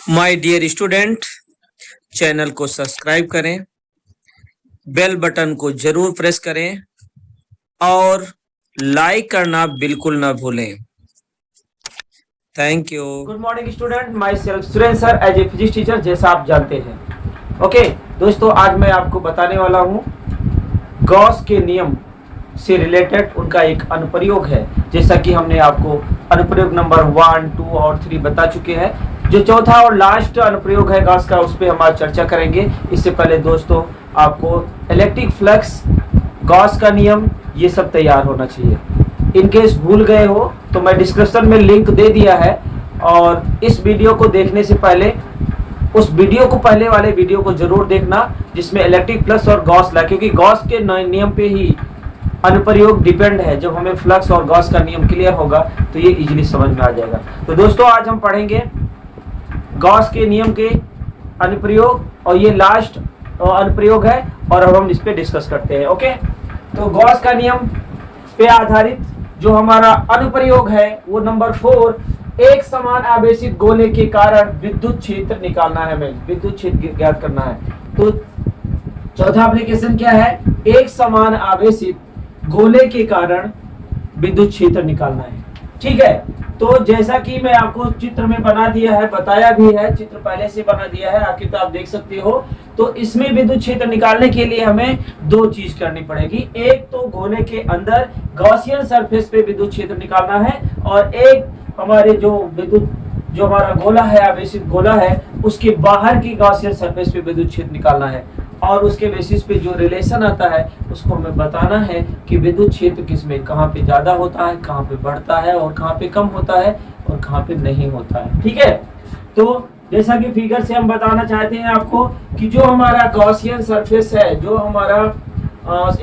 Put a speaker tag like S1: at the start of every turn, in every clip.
S1: My dear student, channel को subscribe करें, bell button को जरूर प्रेस करें और लाइक करना बिल्कुल ना भूलें। Thank you.
S2: Good morning student, myself Surendra sir as a physics teacher, जैसा आप जानते हैं। ओके दोस्तों, आज मैं आपको बताने वाला हूँ गॉस के नियम से रिलेटेड उनका एक अनुप्रयोग है। जैसा कि हमने आपको अनुप्रयोग नंबर 1, 2 और 3 बता चुके हैं। जो चौथा और लास्ट अनुप्रयोग है गॉस का, उस पर हम आज चर्चा करेंगे। इससे पहले दोस्तों आपको इलेक्ट्रिक फ्लक्स, गॉस का नियम, ये सब तैयार होना चाहिए। इनकेस भूल गए हो तो मैं डिस्क्रिप्शन में लिंक दे दिया है, और इस वीडियो को देखने से पहले उस वीडियो को, पहले वाले वीडियो को जरूर देखना जिसमें इलेक्ट्रिक फ्लक्स और गॉस ला, क्योंकि गॉस के नियम पे ही अनुप्रयोग डिपेंड है। जब हमें फ्लक्स और गॉस का नियम क्लियर होगा तो ये इजीली समझ में आ जाएगा। तो दोस्तों आज हम पढ़ेंगे गॉस के नियम के अनुप्रयोग, और ये लास्ट अनुप्रयोग है, और अब हम इस पे डिस्कस करते हैं। ओके, तो गॉस का नियम पे आधारित जो हमारा अनुप्रयोग है वो नंबर 4, एक समान आवेशित गोले के कारण विद्युत क्षेत्र निकालना है। हमें विद्युत क्षेत्र ज्ञात करना है। तो चौथा एप्लीकेशन क्या है? एक समान आवेशित गोले के कारण विद्युत क्षेत्र निकालना है। ठीक है, तो जैसा कि मैं आपको चित्र में बना दिया है, बताया भी है, चित्र पहले से बना दिया है, आखिर तो आप देख सकते हो। तो इसमें विद्युत क्षेत्र निकालने के लिए हमें दो चीज करनी पड़ेगी। एक तो गोले के अंदर गॉसियन सरफेस पे विद्युत क्षेत्र निकालना है, और एक हमारे जो हमारा गोला है, आवेशित गोला है, उसके बाहर की गॉसियन सरफेस पे विद्युत क्षेत्र निकालना है। और उसके बेसिस पे जो रिलेशन आता है उसको हमें बताना है कि विद्युत क्षेत्र किसमें कहाँ पे ज्यादा होता है, कहाँ पे बढ़ता है, और कहाँ पे कम होता है, और कहाँ पे नहीं होता है। ठीक है, तो जैसा कि फिगर से हम बताना चाहते हैं आपको कि जो हमारा गॉसियन सरफेस है, जो हमारा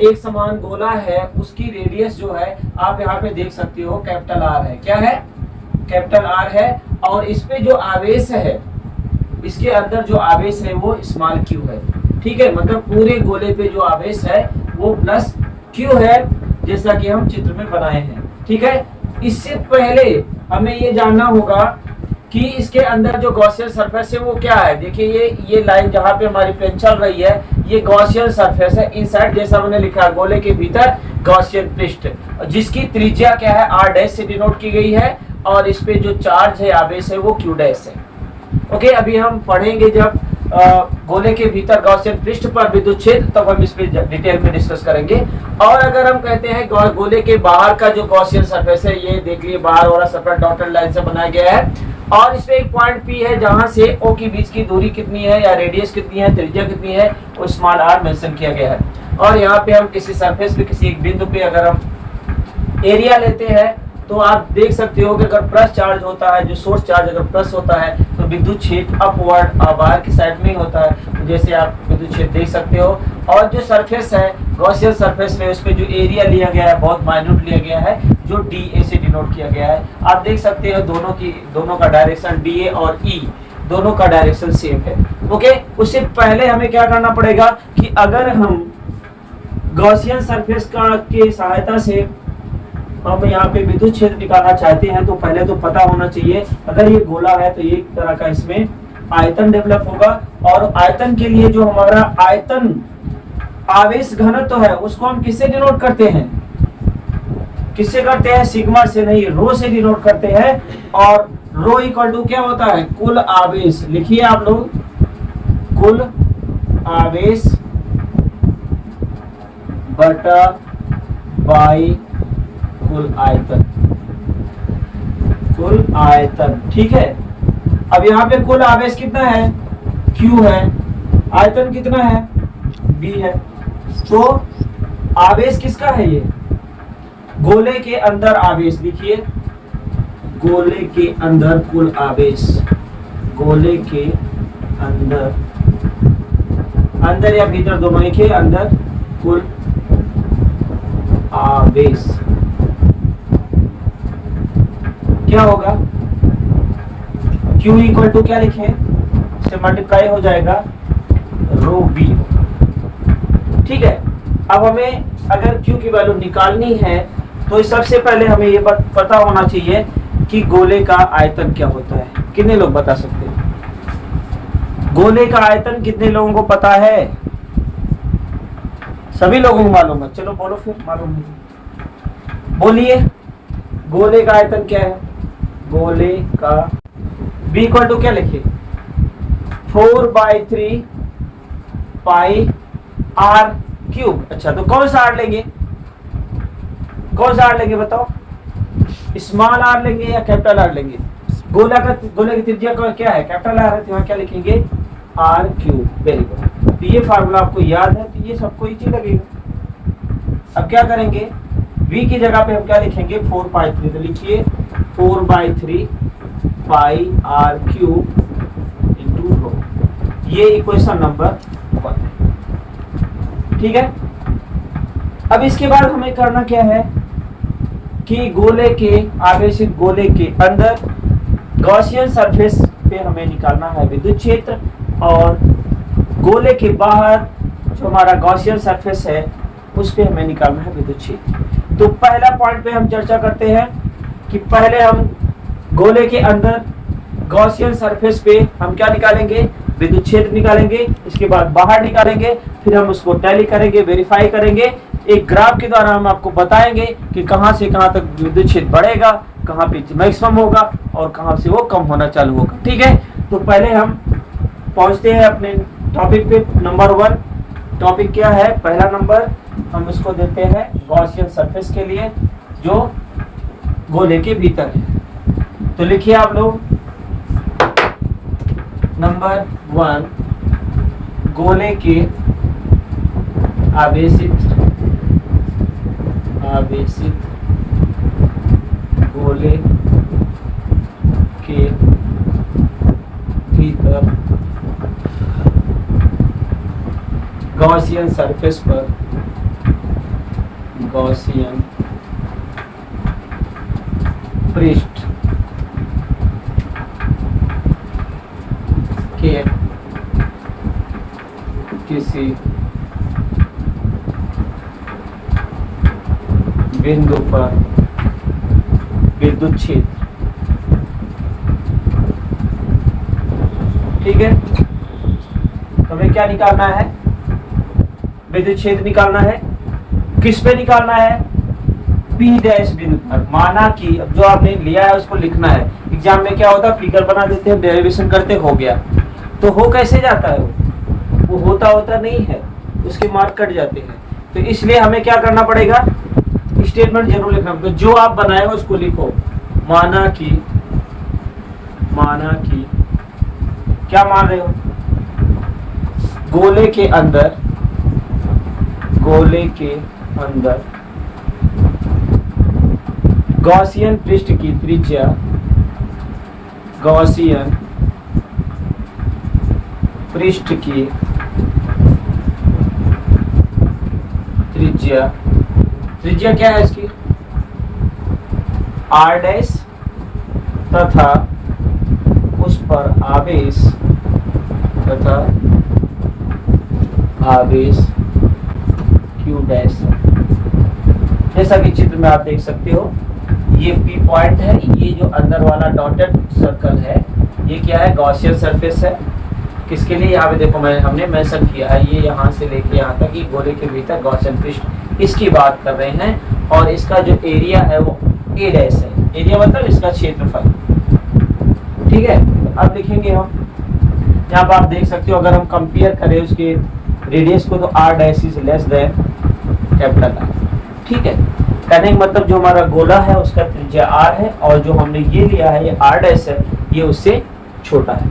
S2: एक समान गोला है, उसकी रेडियस जो है आप यहाँ पे देख सकते हो कैपिटल आर है। क्या है? कैपिटल आर है। और इस पे जो आवेश है, इसके अंदर जो आवेश है वो स्मॉल क्यू है। ठीक है, मतलब पूरे गोले पे जो आवेश है वो प्लस क्यू है, जैसा कि हम चित्र में बनाए हैं। ठीक है, इससे पहले हमें ये जानना होगा कि इसके अंदर जो गॉसियन सरफेस है वो क्या है। देखिए ये लाइन जहाँ पे हमारी पेन चल रही है, ये गॉसियन सरफेस है। इनसाइड जैसा मैंने लिखा, गोले के भीतर गॉसियन पृष्ठ, जिसकी त्रिज्या क्या है, आर डैश से डिनोट की गई है, और इस पे जो चार्ज है, आवेश है, वो क्यू डैश है। ओके, अभी हम पढ़ेंगे जब गोले के भीतर गॉसियन पृष्ठ पर विद्युत क्षेत्र, तब हम इस पे डिटेल में डिस्कस करेंगे। और अगर हम कहते हैं गोले के बाहर का जो गॉसियन सरफेस है, ये देख लिए बाहर वाला सरफेस डॉटेड लाइन से बनाया गया है, और इस पे एक पॉइंट पी है जहां से ओ के बीच की दूरी कितनी है, या रेडियस कितनी है, त्रिज्या कितनी है, वो स्मॉल आर मेंशन किया गया है। और यहाँ पे हम किसी सरफेस पे, किसी एक बिंदु पे अगर हम एरिया लेते हैं, तो आप देख सकते हो कि अगर प्लस चार्ज होता है, जो सोर्स चार्ज अगर प्लस होता है, तो विद्युत क्षेत्र अपवर्ड बाहर की साइड में ही होता है। तो जैसे आप विद्युत क्षेत्र देख सकते हो। और जो सरफेस है गॉसियन सरफेस में, उस पे जो एरिया लिया गया है बहुत माइन्यूट लिया गया है, जो डी से डिनोट किया गया है। आप देख सकते हो दोनों का डायरेक्शन डी और ई, दोनों का डायरेक्शन सेम है। ओके, उससे पहले हमें क्या करना पड़ेगा कि अगर हम गॉसियन सरफेस की सहायता से हम यहाँ पे विद्युत क्षेत्र निकालना चाहते हैं, तो पहले तो पता होना चाहिए, अगर ये गोला है तो एक तरह का इसमें आयतन डेवलप होगा। और आयतन के लिए जो हमारा आयतन आवेश घनत्व है, उसको हम किससे डिनोट करते हैं? किससे करते हैं? सिग्मा से नहीं, रो से डिनोट करते हैं। और रो इक्वल टू क्या होता है? कुल आवेश। लिखिए आप लोग, कुल आवेश बटा बाई कुल आयतन। कुल आयतन, ठीक है। अब यहाँ पे कुल आवेश कितना है? Q है। आयतन कितना है? B है। तो आवेश किसका है? ये गोले के अंदर आवेश। लिखिए, गोले के अंदर कुल आवेश। गोले के अंदर या भीतर दोनों ही के अंदर कुल आवेश क्या होगा? Q इक्वल टू क्या लिखे? से मल्टीप्लाई हो जाएगा रो बी। ठीक है, अब हमें अगर Q की वैल्यू निकालनी है तो सबसे पहले हमें ये पता होना चाहिए कि गोले का आयतन क्या होता है। कितने लोग बता सकते हैं? गोले का आयतन कितने लोगों को पता है? सभी लोगों को मालूम है? चलो बोलो फिर, मालूम है बोलिए। गोले का आयतन क्या है? गोले का b इक्वल टू क्या लिखे? 4/3 पाई r क्यूब। अच्छा, तो कौन सा r लेंगे? कौन सा r लेंगे बताओ? स्मॉल r लेंगे या कैपिटल R लेंगे? गोले की त्रिज्या क्या है? कैपिटल R है, तो यहाँ क्या लिखेंगे? r cube. Very good. तो ये फार्मूला आपको याद है, तो ये सबको इजी लगेगा। अब क्या करेंगे? v की जगह पे हम क्या लिखेंगे? 4/3। तो लिखिए 4/3 पाई r क्यूब इंटू रो। ये इक्वेशन नंबर 1 है। ठीक है। अब इसके बाद हमें करना क्या है कि गोले के आवेशित गोले के अंदर गॉसियन सरफेस पे हमें निकालना है विद्युत क्षेत्र, और गोले के बाहर जो हमारा गॉसियन सरफेस है उस पे हमें निकालना है विद्युत क्षेत्र। तो पहला पॉइंट पे हम चर्चा करते हैं कि पहले हम गोले के अंदर गॉसियन सरफेस पे हम क्या निकालेंगे? विद्युत क्षेत्र निकालेंगे। इसके बाद बाहर निकालेंगे, फिर हम उसको टैली करेंगे, वेरीफाई करेंगे। एक ग्राफ के द्वारा हम आपको बताएंगे कि कहां से कहां तक विद्युत क्षेत्र बढ़ेगा, कहां पे मैक्सिमम होगा और कहां से वो कम होना चालू होगा। ठीक है। तो पहले हम पहुंचते हैं अपने टॉपिक पे। नंबर 1 टॉपिक क्या है? पहला नंबर हम इसको देते हैं गॉसियन सरफेस के लिए जो गोले के भीतर है। तो लिखिए आप लोग, नंबर 1 गोले के आवेशित गोले के भीतर गॉसियन सरफेस पर गॉसियन पृष्ठ के किसी बिंदु पर विद्युत क्षेत्र। ठीक है। हमें क्या निकालना है? विद्युत क्षेत्र निकालना है। किस पे निकालना है? P डैश बिंदु पर। माना कि अब जो आपने लिया है उसको लिखना है। एग्जाम में क्या होता है? फिगर बना देते हैं, डेरिवेशन करते, हो गया। तो हो कैसे जाता है? वो होता नहीं है, उसके मार्क कट जाते हैं। तो इसलिए हमें क्या करना पड़ेगा? स्टेटमेंट जरूर लिखना। तो जो आप बनाए हो उसको लिखो। माना कि क्या मान रहे हो? गोले के अंदर गॉसियन पृष्ठ की त्रिज्या त्रिज्या क्या है इसकी? r डैश तथा उस पर आवेश q डैश। जैसा कि चित्र में आप देख सकते हो, ये P पॉइंट है। ये जो अंदर वाला डॉटेड सर्कल है ये क्या है? गॉसियन सरफेस है। किसके लिए? यहाँ पे देखो हमने मेंशन किया है, ये यहाँ से लेके यहाँ तक, ये गोले के भीतर गॉसियन पृष्ठ, इसकी बात कर रहे हैं। और इसका जो एरिया है वो A डैश है। एरिया मतलब इसका क्षेत्रफल। ठीक है। अब लिखेंगे हम, यहाँ पर आप देख सकते हो, अगर हम कंपेयर करें उसके रेडियस को तो r dash is less than capital R। ठीक है। कहने का मतलब जो हमारा गोला है उसका त्रिज्या r है, और जो हमने ये लिया है ये r डैश है, ये उससे छोटा है।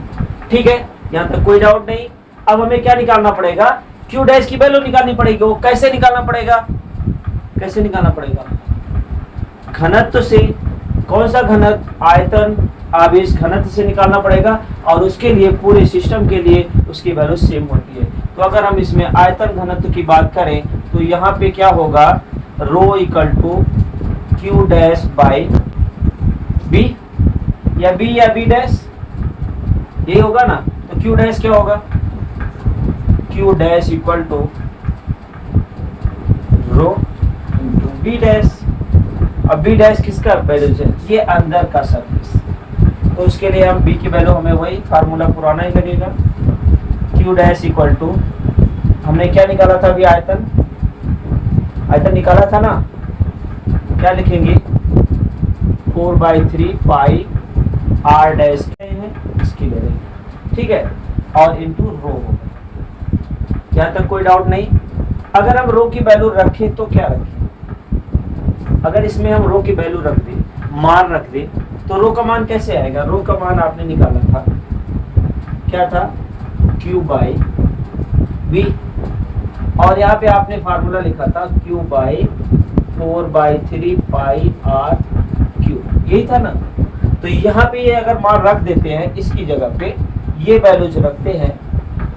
S2: ठीक है। यहाँ तक कोई डाउट नहीं। अब हमें क्या निकालना पड़ेगा? q डैश की वैल्यू निकालनी पड़ेगी। वो कैसे निकालना पड़ेगा? घनत्व से। कौन सा घनत्व? आयतन आवेश घनत्व से निकालना पड़ेगा, और उसके लिए पूरे सिस्टम के लिए उसकी वैल्यू सेम होती है। तो अगर हम इसमें आयतन घनत्व की बात करें तो यहाँ पे क्या होगा? Rho equal to q dash by b, या b डैश, ये होगा ना। तो q डैश क्या होगा? q dash equal to rho into b dash. अब b डैश किसका वैल्यू है? ये अंदर का सरफेस। तो उसके लिए हम b की वैल्यू, हमें वही फार्मूला पुराना ही लगेगा। क्यू डैश इक्वल टू, हमने क्या निकाला था अभी, आयतन निकाला था ना, क्या लिखेंगे 4/3 पाई आर डैश है, इसकी ले रहे हैं, ठीक है, और इंटू रो होगा। यहाँ तक कोई डाउट नहीं। अगर हम रो की वैल्यू रखें तो क्या रखें, अगर इसमें हम रो की वैल्यू रख दें, मान रख दें, तो रो का मान कैसे आएगा, रो का मान आपने निकाला था, क्या था, Q बाई V, और यहाँ पे आपने फार्मूला लिखा था Q by 4/3 pi R Q, यही था ना। तो यहाँ पे ये अगर मान रख देते हैं इसकी जगह पे, ये वैल्यूज रखते हैं,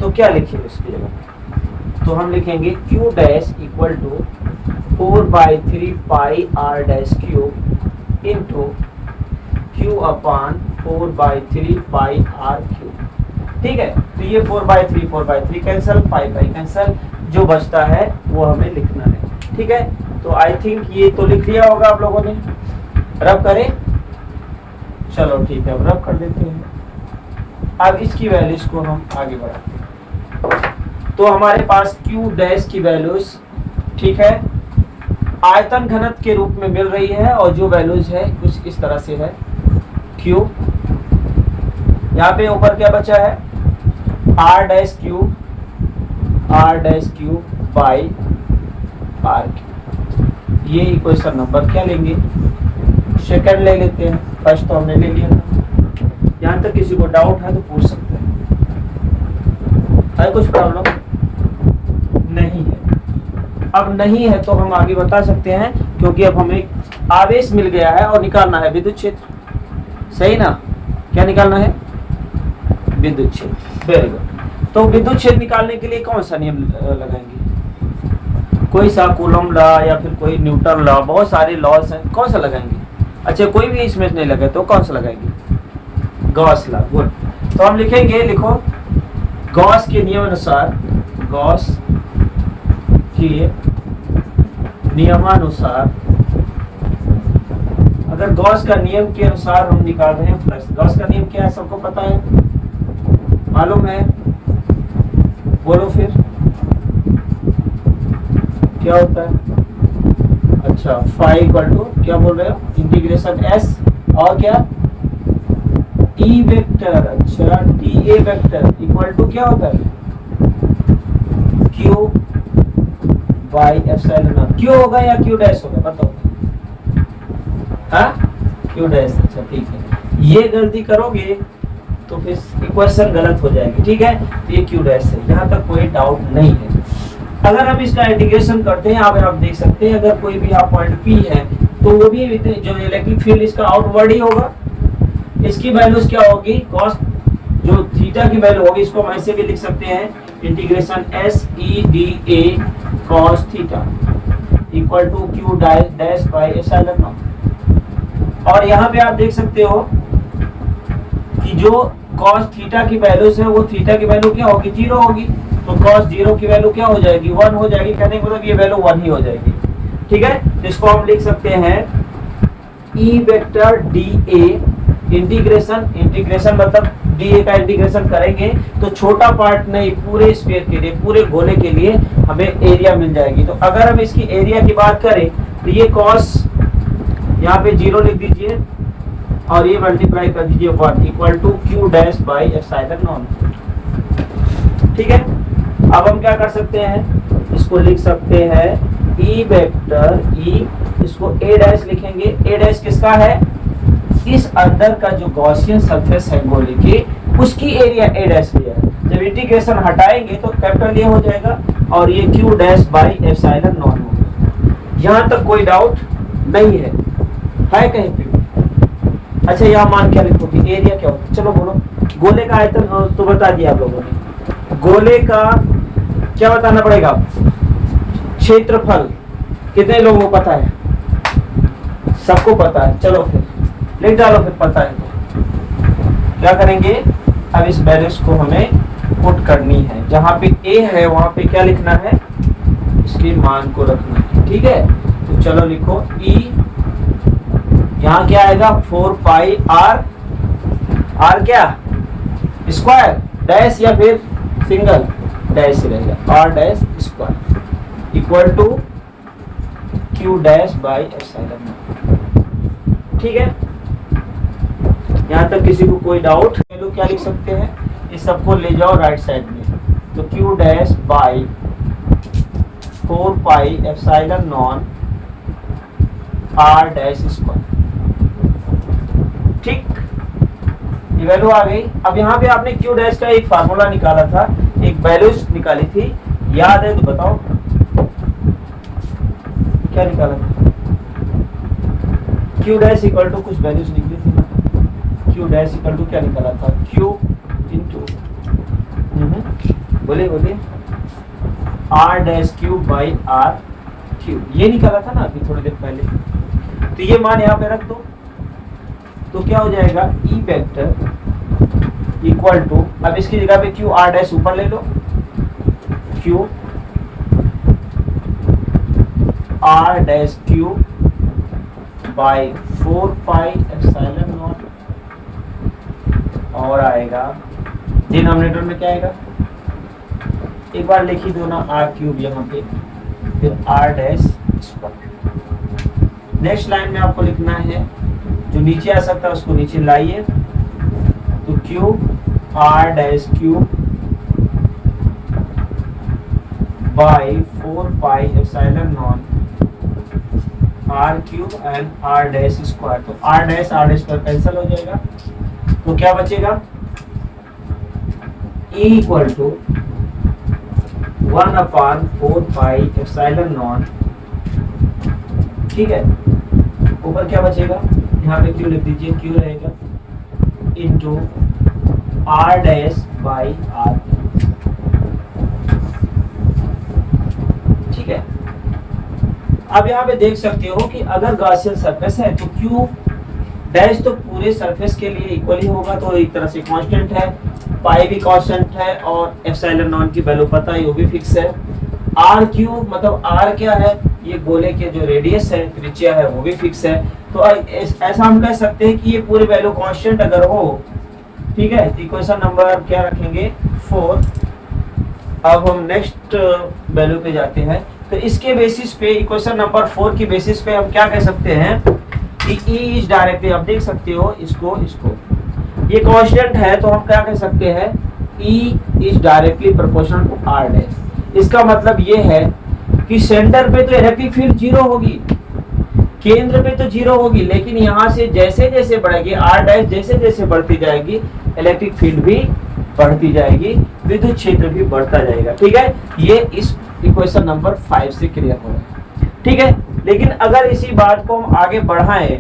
S2: तो क्या लिखेंगे इसकी जगह पे, तो हम लिखेंगे Q dash equal to 4/3 pi R dash cube into Q upon 4/3 pi R cube, ठीक है। तो ये 4/3 कैंसल, पाई कैंसल, जो बचता है वो हमें लिखना है, ठीक है। तो आई थिंक ये तो लिख लिया होगा आप लोगों ने, रब करें, चलो ठीक है, अब रब कर देते हैं। अब इसकी वैल्यूज को हम आगे बढ़ाते हैं। तो हमारे पास Q डैश की वैल्यूज, ठीक है, आयतन घनत्व के रूप में मिल रही है, और जो वैल्यूज है कुछ इस तरह से है, Q, यहाँ पे ऊपर क्या बचा है, R dash cube by R cube, ये इक्वेशन नंबर क्या लेंगे, सेकंड ले लेते हैं, फर्स्ट तो हमने ले लिया था। यहाँ तक किसी को डाउट है तो पूछ सकते हैं, है कुछ प्रॉब्लम नहीं है। अब नहीं है तो हम आगे बता सकते हैं, क्योंकि अब हमें आवेश मिल गया है और निकालना है विद्युत क्षेत्र, सही ना, क्या निकालना है, विद्युत क्षेत्र, वेरी गुड। तो विद्युत क्षेत्र निकालने के लिए कौन सा नियम लगाएंगे, कोई सा कूलम लॉ या फिर कोई न्यूटन लॉ, बहुत सारे लॉज हैं, कौन सा लगाएंगे, अच्छा कोई भी इसमें नहीं लगे तो कौन सा लगाएंगे, गॉस लॉ, गुड। तो हम लिखेंगे, लिखो, गॉस के नियमानुसार, गॉस के नियमानुसार, अगर गॉस का नियम के अनुसार हम निकाल रहे हैं फ्लक्स, गॉस का नियम क्या है सबको पता है, मालूम है, बोलो फिर क्या होता है, अच्छा फाई इक्वल टू क्या बोल रहे हो, इंटीग्रेशन एस और क्या, ई वेक्टर, अच्छा D A vector equal to क्या होता है, Q by epsilon naught, Q होगा या क्यू डैश होगा बताओ, हाँ क्यू डैश, अच्छा ठीक है, ये गलती करोगे तो फिर इक्वेशन गलत हो जाएगी, ठीक है। तो ये क्यू डैश है, यहाँ तक कोई डाउट नहीं है। अगर हम इसका इंटीग्रेशन करते हैं, अगर आप देख सकते हैं, अगर कोई भी आप पॉइंट पी है तो वो भी जो इलेक्ट्रिक फील्ड इसका आउटवर्ड ही होगा, इसकी वैल्यूज क्या होगी, कॉस जो थीटा की वैल्यू होगी, इसको हम ऐसे भी लिख सकते हैं, integration S E D A cos theta equal to Q dash by epsilon naught. और यहाँ पे आप देख सकते हो कि जो कॉस थीटा की वैल्यूज है, वो थीटा की वैल्यू क्या होगी, 0 होगी, तो कॉस 0 की वैल्यू क्या हो जाएगी, 1 हो जाएगी, कहने का मतलब ये वैल्यू 1 ही हो जाएगी, ठीक है। तो इसको हम लिख सकते हैं E vector D a integration मतलब डी ए का इंटीग्रेशन करेंगे तो छोटा पार्ट नहीं, पूरे स्फीयर के लिए, पूरे गोले के लिए हमें एरिया मिल जाएगी। तो अगर हम इसकी एरिया की बात करें तो ये कॉस यहाँ पे 0 लिख दीजिए और ये मल्टीप्लाई कर दीजिए 1 equal to Q dash by epsilon naught, ठीक है। अब हम क्या कर सकते हैं, इसको लिख सकते हैं ई वेक्टर ई, इसको ए डैश लिखेंगे, ए डैश किसका है, इस अंदर का जो गॉसियन सरफेस है गोले की, उसकी एरिया ए डैश लिया है। जब इंटीग्रेशन हटाएंगे तो कैपिटल ए हो जाएगा और ये Q dash by epsilon not होगा। यहाँ तक कोई डाउट नहीं है कहीं पे, अच्छा यहाँ मान क्या लिखोगे, एरिया क्या होता है, चलो बोलो, गोले का आयतन तो बता दिया आप लोगों ने, गोले का क्या बताना पड़ेगा, क्षेत्रफल, कितने लोगों को पता है, सबको पता है, चलो फिर लिख डालो, फिर पता है तो क्या करेंगे, अब इस वैल्यूज को हमें पुट करनी है, जहां पे ए है वहां पे क्या लिखना है, इसके मान को रखना है, ठीक है। तो चलो लिखो ई, यहाँ क्या आएगा 4 पाई आर, आर क्या स्क्वायर डैश या फिर सिंगल डैश रहेगा R dash square equal to Q dash by epsilon naught. ठीक है, यहाँ तक किसी को कोई डाउट? वैल्यू क्या लिख सकते हैं, इस सबको ले जाओ राइट साइड में, तो Q dash by 4 pi epsilon naught R dash square. ठीक, ये वैल्यू आ गई। अब यहाँ पे आपने क्यू डैश का एक फार्मूला निकाला था, एक वैल्यू निकाली थी, याद है तो बताओ क्या निकाला था? क्यू डैश इक्वल टू कुछ वैल्यूज निकली थी ना, क्यू डैश इक्वल टू क्या निकाला था, क्यू इंटू बोलिए बोलिए R dash cube by R cube, ये निकाला था ना अभी थोड़ी देर पहले। तो ये मान यहाँ पे रख दो, तो क्या हो जाएगा ई वेक्टर इक्वल टू, अब इसकी जगह पे क्यू आर डैश ऊपर ले लो, Q R dash cube by 4 pi epsilon naught, और आएगा डिनोमिनेटर में क्या आएगा, एक बार लिख ही दो ना आर क्यूब यहाँ पे, फिर R dash square. Next line में आपको लिखना है, जो नीचे आ सकता है उसको नीचे लाइए, तो cube R dash cube by 4 pi epsilon naught R cube and R dash square. तो आर डैश पर कैंसिल हो जाएगा, तो क्या बचेगा, E equal to 1/4 pi epsilon naught. ठीक है, ऊपर क्या बचेगा, यहाँ पे क्यू लिख दीजिए, क्यू रहेगा into R dash by R. ठीक है, अब यहाँ पे देख सकते हो कि अगर गॉसियन सरफेस है तो क्यू डैश तो पूरे सरफेस के लिए इक्वल ही होगा, तो एक तरह से कांस्टेंट है, पाई भी कांस्टेंट है, और एप्सिलॉन नॉट की वैल्यू पता है वो भी फिक्स है। आर क्यूब मतलब आर क्या है, ये गोले के जो रेडियस है, त्रिज्या है, वो भी फिक्स है। तो ऐसा हम कह सकते हैं कि ये पूरे वैल्यू कांस्टेंट अगर हो, ठीक है, इक्वेशन नंबर क्या रखेंगे 4। अब हम नेक्स्ट वैल्यू पे जाते हैं, तो इसके बेसिस पे इक्वेशन नंबर 4 की बेसिस पे हम क्या कह सकते हैं कि E इज डायरेक्टली, आप देख सकते हो इसको, ये कांस्टेंट है, तो हम क्या कह सकते हैं E is directly proportional to R dash. इसका मतलब ये है कि सेंटर पे तो इलेक्ट्रिक फील्ड 0 होगी, केंद्र पे तो 0 होगी, लेकिन यहाँ से जैसे जैसे बढ़ेगी R डैश, जैसे जैसे बढ़ती जाएगी इलेक्ट्रिक फील्ड भी बढ़ती जाएगी, विद्युत क्षेत्र भी बढ़ता जाएगा। ठीक है, ये इस इक्वेशन नंबर 5 से क्लियर हो रहा है। ठीक है, लेकिन अगर इसी बात को हम आगे बढ़ाएं,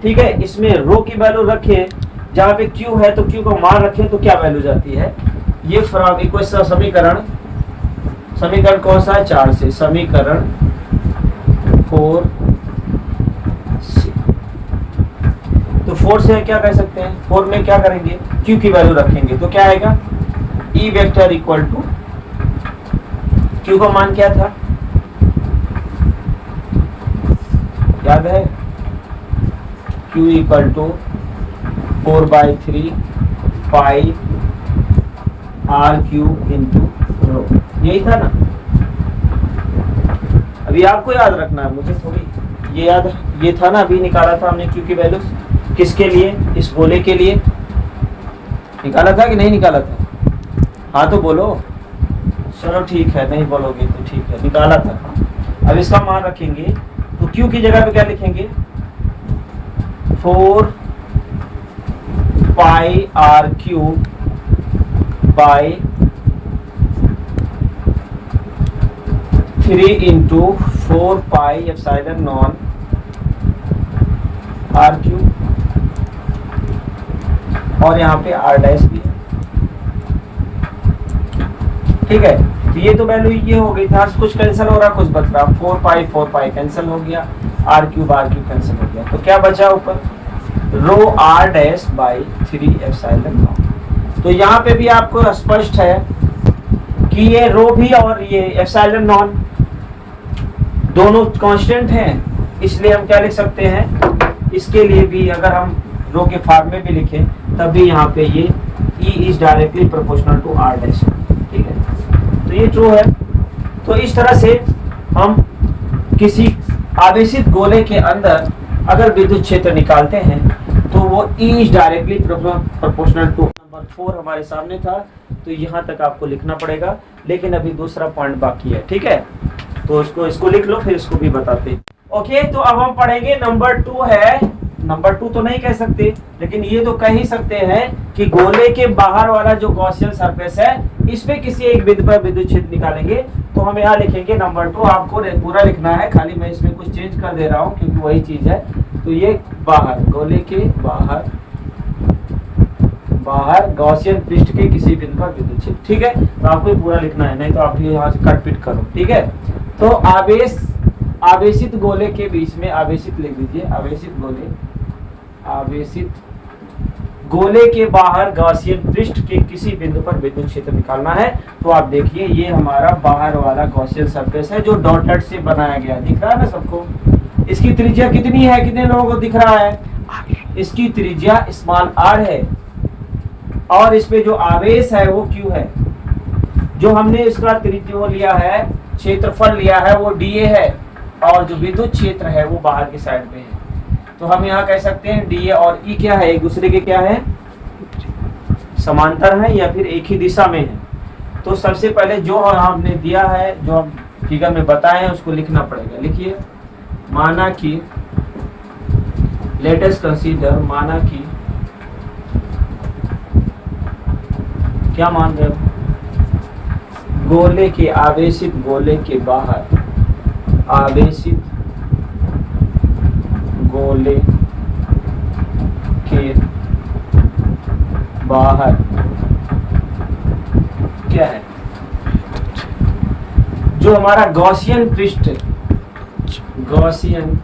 S2: ठीक है, इसमें रो की वैल्यू रखें, जहाँ पे क्यू है तो क्यू को मान रखें, तो क्या वैल्यू जाती है, ये फ्रॉम इक्वेशन समीकरण कौन सा है 4 से, समीकरण 4 से, तो 4 से क्या कह सकते हैं, 4 में क्या करेंगे, क्यू की वैल्यू रखेंगे, तो क्या आएगा E vector equal to, Q का मान क्या था याद है, Q equal to 4/3 pi R cube into rho, यही था ना। अभी आपको याद रखना है, मुझे थोड़ी ये याद, ये था ना, अभी निकाला था हमने Q की वैल्यू किसके लिए, इस गोले के लिए निकाला था कि नहीं निकाला था, हाँ तो बोलो, चलो ठीक है, नहीं बोलोगे तो ठीक है, निकाला था। अब इसका मान रखेंगे, तो Q की जगह पे क्या लिखेंगे, 4 pi R cube by 3 into 4 pi epsilon naught R cube, और यहाँ पे आर डैश भी है। ठीक है, तो ये तो वैल्यू ये हो गई था, कुछ कैंसिल हो रहा, कुछ बच रहा, 4 पाई कैंसिल हो गया, आर क्यूब कैंसिल हो गया, तो क्या बचा ऊपर, rho R dash by 3 epsilon naught. तो यहाँ पे भी आपको स्पष्ट है कि ये रो भी और ये एप्सिलॉन नॉट दोनों कांस्टेंट हैं, इसलिए हम क्या लिख सकते हैं, इसके लिए भी अगर हम रो के फॉर्म में भी लिखें, तब भी यहाँ पे ये E is directly proportional to R dash. तो ये ट्रू है। तो इस तरह से हम किसी आवेशित गोले के अंदर अगर विद्युत क्षेत्र निकालते हैं तो वो E is directly proportional to. Number 4 हमारे सामने था, तो यहाँ तक आपको लिखना पड़ेगा, लेकिन अभी दूसरा पॉइंट बाकी है, ठीक है। तो इसको लिख लो, फिर इसको भी बताते हैं। ओके, तो अब हम पढ़ेंगे नंबर 2 है। नंबर 2 तो नहीं कह सकते, लेकिन ये तो कह ही सकते हैं कि गोले के बाहर वाला जो गॉसियन सरफेस है, इस पे किसी एक बिंदु पर विद्युत क्षेत्र निकालेंगे। तो हम यहाँ लिखेंगे नंबर 2, आपको पूरा लिखना है, खाली मैं इसमें कुछ चेंज कर दे रहा हूँ क्योंकि वही चीज है। तो ये बाहर, गोले के बाहर गॉसियन पृष्ठ के किसी बिंदु पर विद्युत क्षेत्र, ठीक है। तो आपको पूरा लिखना है, नहीं तो आप यहाँ से कट पिट करो, ठीक है। तो आवेशित गोले के बीच में, आवेशित लिख दीजिए, आवेशित गोले के बाहर गॉसियन पृष्ठ के किसी बिंदु पर विद्युत क्षेत्र निकालना है। तो आप देखिए, ये हमारा बाहर वाला गॉसियन सरफेस है जो डॉटेड से बनाया गया, दिख रहा है ना सबको। इसकी त्रिज्या कितनी है, कितने लोगों को दिख रहा है? इसकी त्रिज्या स्मॉल r है, और इस पे जो आवेश है वो q है। जो हमने इसका त्रिज्या लिया है, क्षेत्रफल लिया है, वो dA है, और जो विद्युत क्षेत्र है वो बाहर की साइड में है। तो हम यहाँ कह सकते हैं dA और E क्या है, एक दूसरे के क्या है, समांतर है या फिर एक ही दिशा में है। तो सबसे पहले जो हमने दिया है, जो हम फिगर में बताए हैं, उसको लिखना पड़ेगा। लिखिए, माना कि, लेट अस कंसीडर, माना कि, क्या मान रहे हो, गोले के, आवेशित गोले के बाहर, आवेशित गोले के बाहर क्या है, जो हमारा गॉसियन पृष्ठ, गॉसियन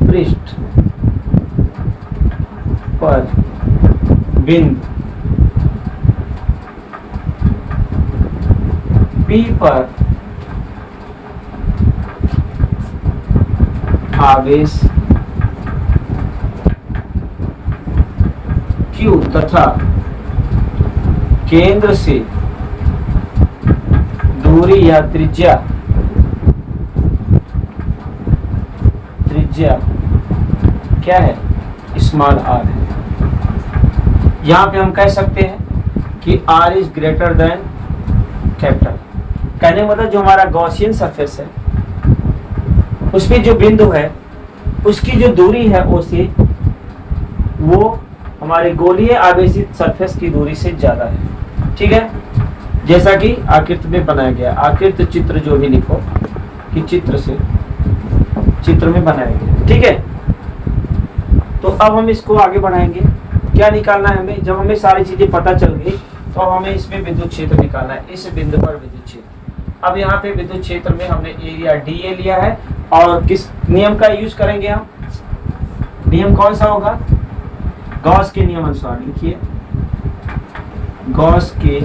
S2: पृष्ठ पर बिंदु P पर आवेश Q तथा केंद्र से दूरी या त्रिज्या क्या है, स्मॉल r है। यहाँ पे हम कह सकते हैं कि r is greater than capital. कहने मतलब जो हमारा गॉसियन सरफेस है, उस पे जो बिंदु है, उसकी जो दूरी है उसे, वो हमारे गोलीय आवेशित सरफेस की दूरी से ज्यादा है, ठीक है। जैसा कि आकृति में बनाया गया, आकृति चित्र जो भी लिखो कि चित्र में बनाया गया, ठीक है। तो अब हम इसको आगे बढ़ाएंगे। क्या निकालना है हमें, जब हमें सारी चीजें पता चल गई तो हमें इसमें विद्युत क्षेत्र निकालना है, इस बिंदु पर विद्युत क्षेत्र। अब यहाँ पे विद्युत क्षेत्र में हमने एरिया dA लिया है, और किस नियम का यूज करेंगे हम, नियम कौन सा होगा, गॉस के नियम अनुसार। लिखिए, गॉस के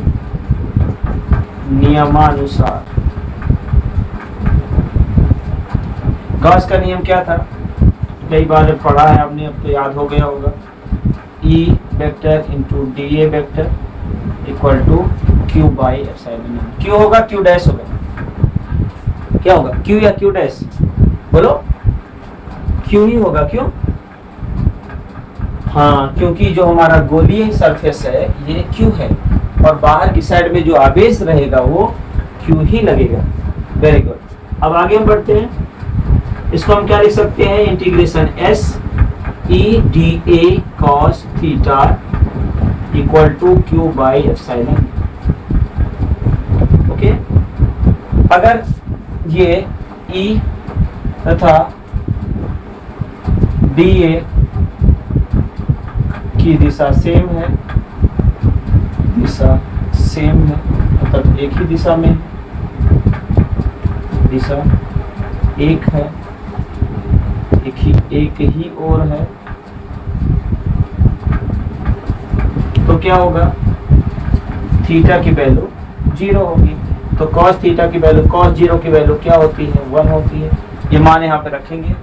S2: नियमानुसार। गॉस का नियम क्या था, कई बार पढ़ा है आपने, अब तो याद हो गया होगा। E vector into dA vector equal to Q by epsilon. Q होगा, Q डैश होगा, क्या होगा, Q या Q डैश, बोलो। Q ही होगा, क्यों, हाँ, क्योंकि जो हमारा गोलीय सरफेस है ये Q है, और बाहर की साइड में जो आवेश रहेगा वो Q ही लगेगा। Very good. अब आगे हम बढ़ते हैं। इसको हम क्या लिख सकते हैं, integration S E dA cos theta equal to Q by epsilon. Okay, अगर ये E तथा dA की दिशा सेम है, मतलब एक ही दिशा में, दिशा एक है, एक ही ओर है, तो क्या होगा, थीटा की वैल्यू 0 होगी। तो cos थीटा की वैल्यू, cos 0 की वैल्यू क्या होती है, 1 होती है। ये मान यहाँ पे रखेंगे।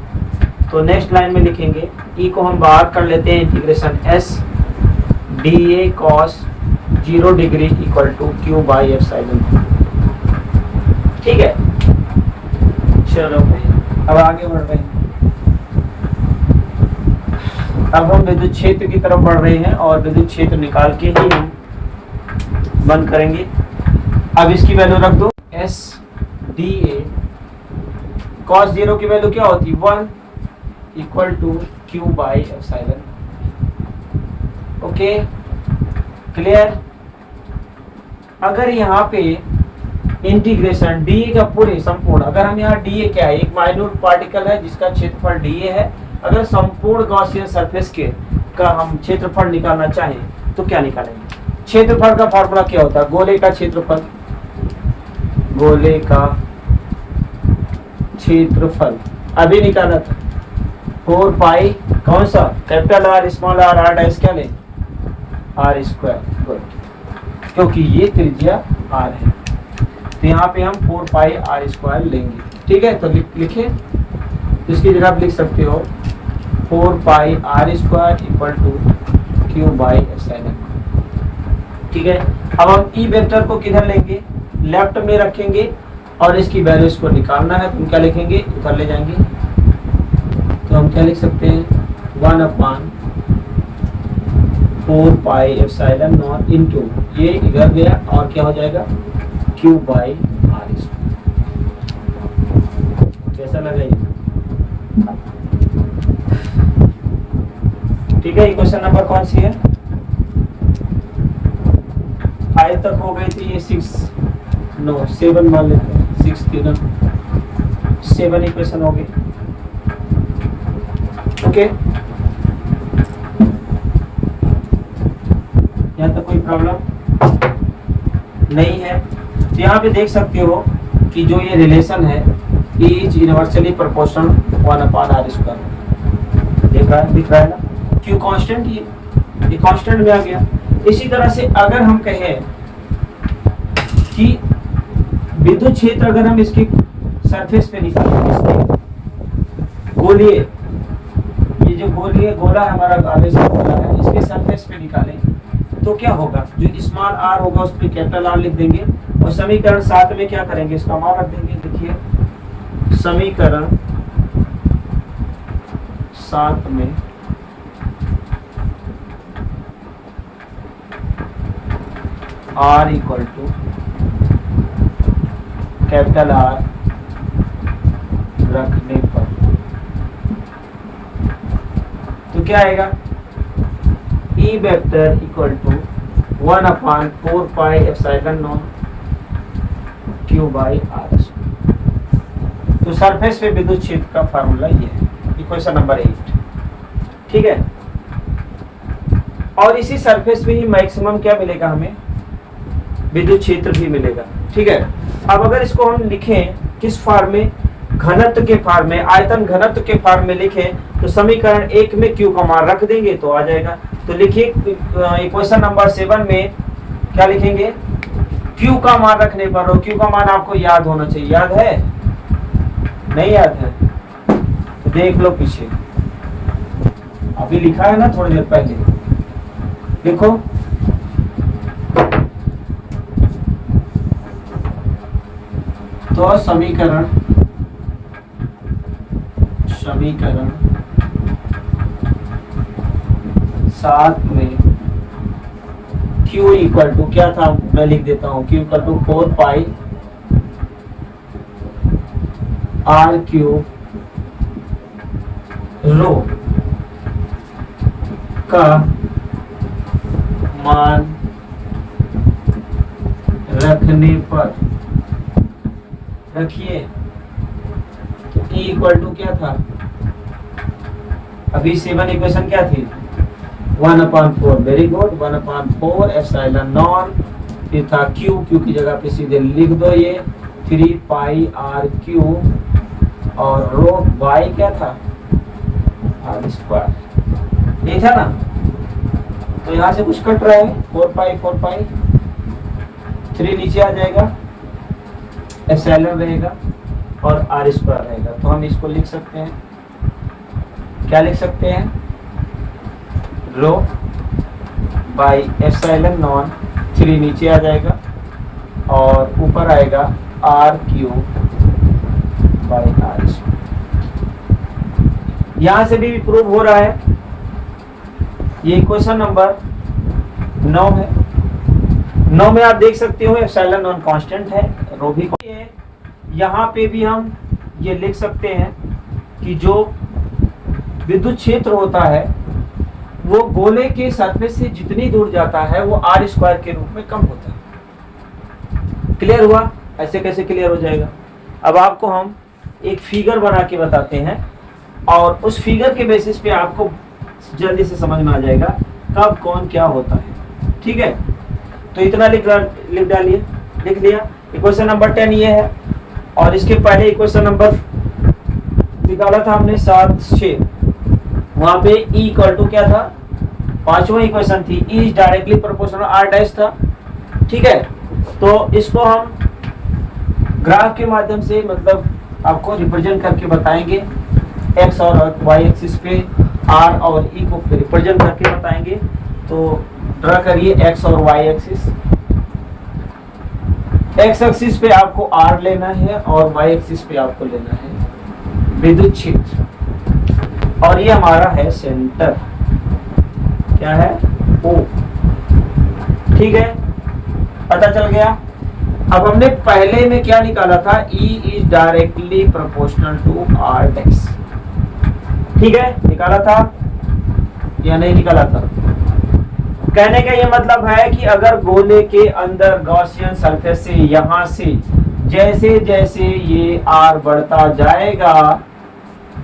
S2: तो नेक्स्ट लाइन में लिखेंगे, E को हम बाहर कर लेते हैं, integration S D A cos 0 degree equal to Q by epsilon. ठीक है, चलो भाई अब आगे बढ़ रहे हैं। अब हम विद्युत क्षेत्र की तरफ बढ़ रहे हैं और विद्युत क्षेत्र निकाल के ही हम बंद करेंगे। अब इसकी वैल्यू रख दो, एस डी ए कॉस 0 की वैल्यू क्या होती है 1 equal to Q by epsilon. Okay, clear. अगर यहाँ पे इंटीग्रेशन डी ए का पूरे संपूर्ण, अगर हम यहाँ डी ए क्या है, एक माइन्यूट पार्टिकल है जिसका क्षेत्रफल डी ए है, अगर संपूर्ण गॉसियन सरफेस के का हम क्षेत्रफल निकालना चाहें तो क्या निकालेंगे? क्षेत्रफल का फॉर्मूला क्या होता है? गोले का क्षेत्रफल, गोले का क्षेत्रफल अभी निकाला था 4 पाई, कौन सा? Capital R small R, R dash क्या ले? Are square. गुड, क्योंकि ये त्रिज्या आर है तो यहाँ पे हम 4 पाई आर स्क्वायर लेंगे। ठीक है, तो लिखे, इसकी जगह आप लिख सकते हो 4 pi R square equal to Q by epsilon. ठीक है, अब हम ई वेक्टर को किधर लेंगे? लेफ्ट में रखेंगे और इसकी वैल्यूज को निकालना है तो हम क्या लिखेंगे? उधर ले जाएंगे। तो हम क्या लिख सकते हैं 1/4 पाई एप्सिलॉन नॉट इनटू, ये इधर गया और क्या हो जाएगा क्यू बाई आर स्क्वायर। कैसा लगा ये? ठीक है, क्वेश्चन नंबर कौन सी है? 5 तक हो गई थी, ये 7 मान लेते हैं, 6 थी ना, 7 इक्वेशन हो गई। ओके, यहाँ तक कोई प्रॉब्लम नहीं है। तो यहाँ पे देख सकते हो कि जो ये रिलेशन है is universally proportional 1/r square. दिख रहा है ना, क्यों कांस्टेंट, ये कांस्टेंट में आ गया। इसी तरह से अगर हम कहें कि विद्युत क्षेत्र अगर हम इसके सरफेस पे निकालें, इसके गोलीय, ये जो गोलीय गोला हमारा आवेश गोला है, इसके सरफेस पे निकालें तो क्या होगा? जो स्मॉल आर होगा उस पर कैपिटल आर लिख देंगे और समीकरण 7 में क्या करेंगे? इसका मान रख देंगे। देखिए समीकरण 7 में R equal to capital R रखने पर तो क्या आएगा? E vector equal to 1/4 pi epsilon naught Q by R. तो सरफेस पे विद्युत क्षेत्र का फार्मूला ये है, इक्वेशन नंबर 8। ठीक है, और इसी सरफेस पे ही मैक्सिमम क्या मिलेगा हमें? विद्युत क्षेत्र भी मिलेगा। ठीक है, अब अगर इसको हम लिखें किस फॉर्म में? घनत्व के फॉर्म में, आयतन घनत्व के फॉर्म में लिखें तो समीकरण 1 में क्यू का मान रख देंगे तो आ जाएगा। तो लिखिए इक्वेशन नंबर 7 में क्या लिखेंगे? क्यू का मान रखने पर, और क्यू का मान आपको याद होना चाहिए। याद है? नहीं याद है तो देख लो पीछे, अभी लिखा है ना थोड़ी देर पहले, लिखो तो समीकरण 7 में Q इक्वल टू क्या था? मैं लिख देता हूँ, Q equal to 4 pi R cube rho का मान रखने पर, रखिए तो E इक्वल टू क्या था? अभी 7 इक्वेशन क्या थी? 1/4। वेरी गुड, 1/4 एप्सिलॉन नॉट, फिर था Q, Q की जगह पे सीधे लिख दो ये 3 पाई आर क्यूब और रो y क्या था? R square. ये था ना, तो यहाँ से कुछ कट रहा है, 4 पाई 3 नीचे आ जाएगा, एप्सिलॉन रहेगा और आर स्क्वायर रहेगा। तो हम इसको लिख सकते हैं, क्या लिख सकते हैं? रो बाई एप्सिलॉन नॉन 3 नीचे आ जाएगा और ऊपर आएगा आर क्यूब बाई आर। यहां से भी प्रूव हो रहा है। ये क्वेश्चन नंबर 9 है। 9 में आप देख सकते हो एप्सिलॉन नॉन कांस्टेंट है, रो भी है। यहाँ पे भी हम ये लिख सकते हैं कि जो विद्युत क्षेत्र होता है वो गोले के सरफेस से जितनी दूर जाता है वो आर स्क्वायर के रूप में कम होता है। क्लियर हुआ? ऐसे कैसे क्लियर हो जाएगा? अब आपको हम एक फिगर बना के बताते हैं और उस फिगर के बेसिस पे आपको जल्दी से समझ में आ जाएगा कब कौन क्या होता है। ठीक है, तो इतना लिख डालिए। लिख लिया। इक्वेशन नंबर 10 ये है और इसके पहले इक्वेशन नंबर निकाला था हमने 7-6। वहां पे E इक्वल टू क्या था? पांचवा इक्वेशन थी, E is directly proportional R dash था। ठीक है, तो इसको हम ग्राफ के माध्यम से मतलब आपको रिप्रेजेंट करके बताएंगे। X और Y एक्सिस पे R और E को रिप्रेजेंट करके बताएंगे। तो ड्रा करिए X और Y एक्सिस। X एक्सिस पे आपको R लेना है और Y एक्सिस पे आपको लेना है विद्युत क्षेत्र और ये हमारा है सेंटर। क्या है? O। ठीक है, पता चल गया। अब हमने पहले में क्या निकाला था? E is directly proportional to R dash. ठीक है, निकाला था या नहीं निकाला था? कहने का ये मतलब है कि अगर गोले के अंदर गॉसियन सरफेस से यहां से जैसे जैसे ये R बढ़ता जाएगा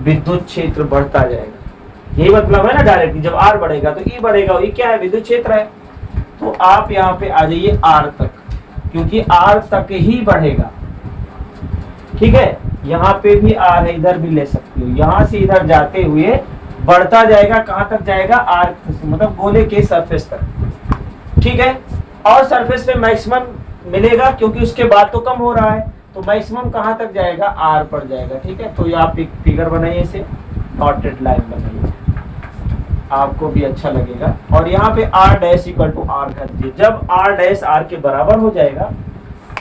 S2: विद्युत क्षेत्र बढ़ता जाएगा। यही मतलब है ना डायरेक्टली। जब R बढ़ेगा तो E बढ़ेगा। E क्या है? विद्युत क्षेत्र है। तो आप यहाँ पे आ जाइए R तक, क्योंकि R तक ही बढ़ेगा। ठीक है, यहाँ पे भी R है, इधर भी ले सकते हो। यहाँ से इधर जाते हुए बढ़ता जाएगा। कहाँ तक जाएगा? R मतलब गोले के सरफेस तक। ठीक है, और सरफेस पे मैक्सिमम मिलेगा क्योंकि उसके बाद तो कम हो रहा है। तो मैक्सिमम कहाँ तक जाएगा? R पर जाएगा। ठीक है, तो ये आप एक फिगर बनाइए, इसे डॉटेड लाइन बनाइए, आपको भी अच्छा लगेगा। और यहाँ पे R dash equal to R कर दीजिए। जब R डैश R के बराबर हो जाएगा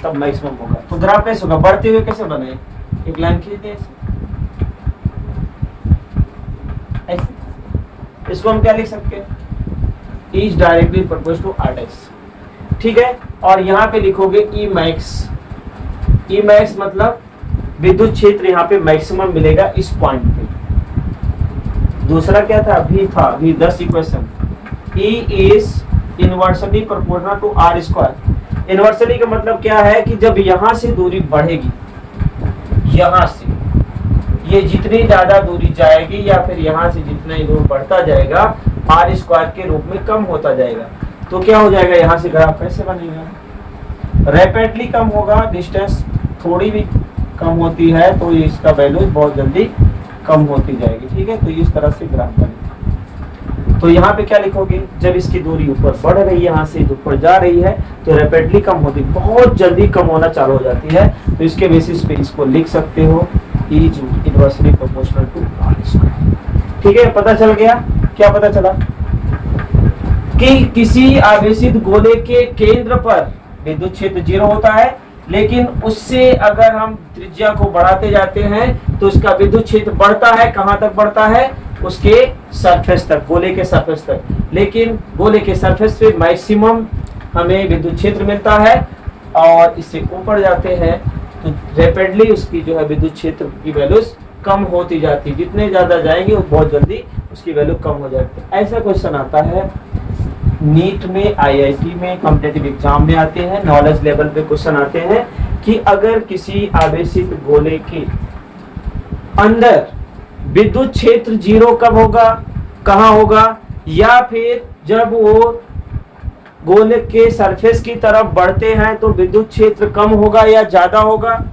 S2: तब मैक्सिमम होगा। तो ग्राफ कैसे होगा? बढ़ते हुए कैसे बनाए? एक लाइन खींच दें ऐसे। इसको हम क्या लिख सकते हैं? Is directly proportional to R dash. ठीक है, और यहाँ पे लिखोगे E मैक्स। E मैक्स मतलब विद्युत क्षेत्र यहाँ पे मैक्सिमम मिलेगा इस पॉइंट पे। दूसरा क्या था? V था, V 10 equation. E is inversely proportional to R square. Inversely का मतलब क्या है कि जब यहाँ से दूरी बढ़ेगी, यहाँ से ये जितनी ज्यादा दूरी जाएगी या फिर यहाँ से जितना ही दूर बढ़ता जाएगा R स्क्वायर के रूप में कम होता जाएगा। तो क्या हो जाएगा? यहाँ से ग्राफ कैसे बनेगा? रैपिडली कम होगा। डिस्टेंस थोड़ी भी कम होती है तो इसका वैल्यू बहुत जल्दी कम होती जाएगी। ठीक है, तो इस तरह से ग्राफ बनेगा। तो यहाँ पे क्या लिखोगे? जब इसकी दूरी ऊपर बढ़ रही है, यहाँ से ऊपर जा रही है तो रैपिडली कम होती, बहुत जल्दी कम होना चालू हो जाती है। तो इसके बेसिस पे इसको लिख सकते हो is inversely proportional to R square. ठीक है, पता चल गया? क्या पता चला? कि किसी आवेशित गोले के केंद्र पर विद्युत क्षेत्र 0 होता है, लेकिन उससे अगर हम त्रिज्या को बढ़ाते जाते हैं तो उसका विद्युत क्षेत्र बढ़ता है। कहां तक बढ़ता है? उसके सरफेस तक, गोले के सरफेस तक। लेकिन गोले के सरफेस पे मैक्सिमम हमें विद्युत क्षेत्र मिलता है और इससे ऊपर जाते हैं तो रैपिडली उसकी जो है विद्युत क्षेत्र की वैल्यूज कम होती जाती है। जितने ज्यादा जाएंगे वो बहुत जल्दी उसकी वैल्यू कम हो जाती है। ऐसा क्वेश्चन आता है नीट में, IIT में, कॉम्पिटिटिव एग्जाम में आते हैं। नॉलेज लेवल पे क्वेश्चन आते हैं कि अगर किसी आवेशित गोले के अंदर विद्युत क्षेत्र 0 कब होगा, कहां होगा, या फिर जब वो गोले के सरफेस की तरफ बढ़ते हैं तो विद्युत क्षेत्र कम होगा या ज्यादा होगा।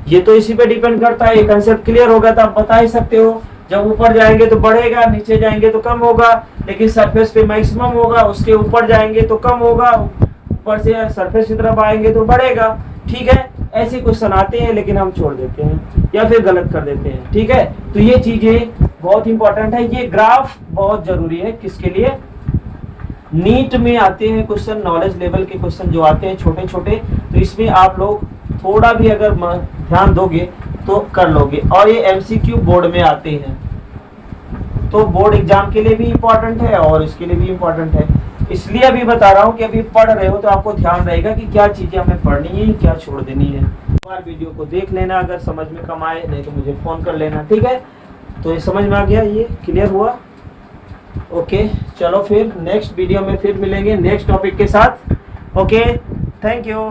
S2: ये तो इसी पे डिपेंड करता है। ये कंसेप्ट क्लियर होगा तो आप बता ही सकते हो। जब ऊपर जाएंगे तो बढ़ेगा, नीचे जाएंगे तो कम होगा, लेकिन सरफेस पे मैक्सिमम होगा, उसके ऊपर जाएंगे तो कम होगा, ऊपर से सरफेस की तरफ आएंगे तो बढ़ेगा। ठीक है, ऐसे क्वेश्चन आते हैं लेकिन हम छोड़ देते हैं या फिर गलत कर देते हैं। ठीक है, तो ये चीजें बहुत इंपॉर्टेंट है। ये ग्राफ बहुत जरूरी है किसके लिए? नीट में आते हैं क्वेश्चन, नॉलेज लेवल के क्वेश्चन जो आते हैं छोटे छोटे, तो इसमें आप लोग थोड़ा भी अगर ध्यान दोगे तो कर लोगे। और ये एमसीक्यू बोर्ड में आते हैं, तो बोर्ड एग्जाम के लिए भी इम्पोर्टेंट है और इसके लिए भी इम्पोर्टेंट है। इसलिए अभी बता रहा हूँ कि अभी पढ़ रहे हो तो आपको ध्यान रहेगा कि क्या चीजें हमें पढ़नी है, क्या छोड़ देनी है। बार वीडियो को देख लेना, अगर समझ में कम आए नहीं तो मुझे फोन कर लेना, ठीक है। तो ये समझ में आ गया, ये क्लियर हुआ? ओके, चलो फिर नेक्स्ट वीडियो में फिर मिलेंगे नेक्स्ट टॉपिक के साथ। Okay, thank you.